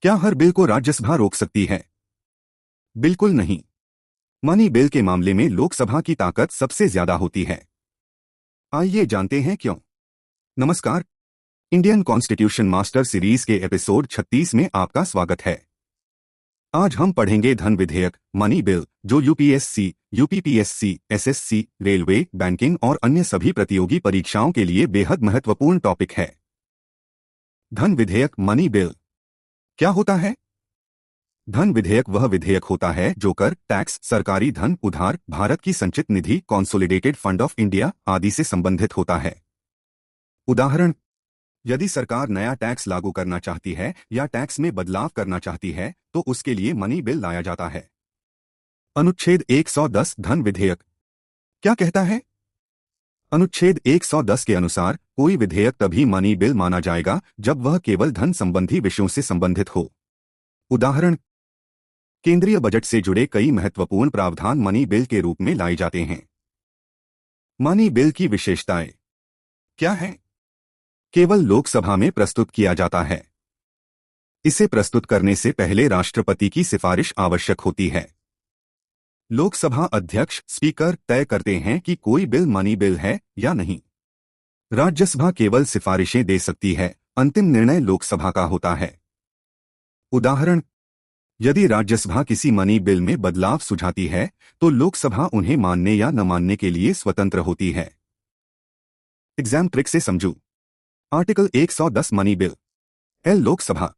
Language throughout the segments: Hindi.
क्या हर बिल को राज्यसभा रोक सकती है? बिल्कुल नहीं। मनी बिल के मामले में लोकसभा की ताकत सबसे ज्यादा होती है। आइए जानते हैं क्यों। नमस्कार, इंडियन कॉन्स्टिट्यूशन मास्टर सीरीज के एपिसोड 36 में आपका स्वागत है। आज हम पढ़ेंगे धन विधेयक मनी बिल, जो UPSC, UPPSC, SSC, railway, banking और अन्य सभी प्रतियोगी परीक्षाओं के लिए बेहद महत्वपूर्ण टॉपिक है। धन विधेयक मनी बिल क्या होता है? धन विधेयक वह विधेयक होता है जो कर, टैक्स, सरकारी धन, उधार, भारत की संचित निधि, कॉन्सोलिडेटेड फंड ऑफ इंडिया आदि से संबंधित होता है। उदाहरण: यदि सरकार नया टैक्स लागू करना चाहती है या टैक्स में बदलाव करना चाहती है तो उसके लिए मनी बिल लाया जाता है। अनुच्छेद 110 धन विधेयक क्या कहता है? अनुच्छेद 110 के अनुसार कोई विधेयक तभी मनी बिल माना जाएगा जब वह केवल धन संबंधी विषयों से संबंधित हो। उदाहरण: केंद्रीय बजट से जुड़े कई महत्वपूर्ण प्रावधान मनी बिल के रूप में लाए जाते हैं। मनी बिल की विशेषताएं क्या हैं? केवल लोकसभा में प्रस्तुत किया जाता है। इसे प्रस्तुत करने से पहले राष्ट्रपति की सिफारिश आवश्यक होती है। लोकसभा अध्यक्ष, स्पीकर तय करते हैं कि कोई बिल मनी बिल है या नहीं। राज्यसभा केवल सिफारिशें दे सकती है, अंतिम निर्णय लोकसभा का होता है। उदाहरण: यदि राज्यसभा किसी मनी बिल में बदलाव सुझाती है तो लोकसभा उन्हें मानने या न मानने के लिए स्वतंत्र होती है। एग्जाम ट्रिक से समझू। Article 110 money bill. L Lok Sabha.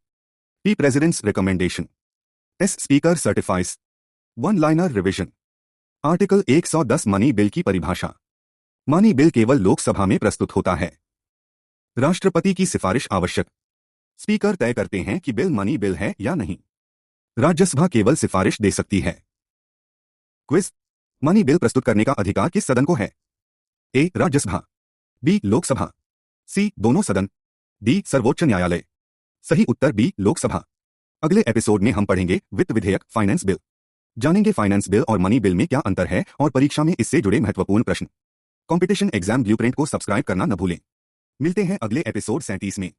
P president's recommendation. S speaker certifies. One liner revision. Article 110 money bill की परिभाषा। मनी बिल केवल लोकसभा में प्रस्तुत होता है। राष्ट्रपति की सिफारिश आवश्यक। स्पीकर तय करते हैं कि बिल मनी बिल है या नहीं। राज्यसभा केवल सिफारिश दे सकती है। क्विज: मनी बिल प्रस्तुत करने का अधिकार किस सदन को है? ए राज्यसभा, बी लोकसभा, सी दोनों सदन, डी सर्वोच्च न्यायालय। सही उत्तर बी लोकसभा। अगले एपिसोड में हम पढ़ेंगे वित्त विधेयक फाइनेंस बिल। जानेंगे फाइनेंस बिल और मनी बिल में क्या अंतर है और परीक्षा में इससे जुड़े महत्वपूर्ण प्रश्न। कंपटीशन एग्जाम ब्लूप्रिंट को सब्सक्राइब करना न भूलें। मिलते हैं अगले एपिसोड 37 में।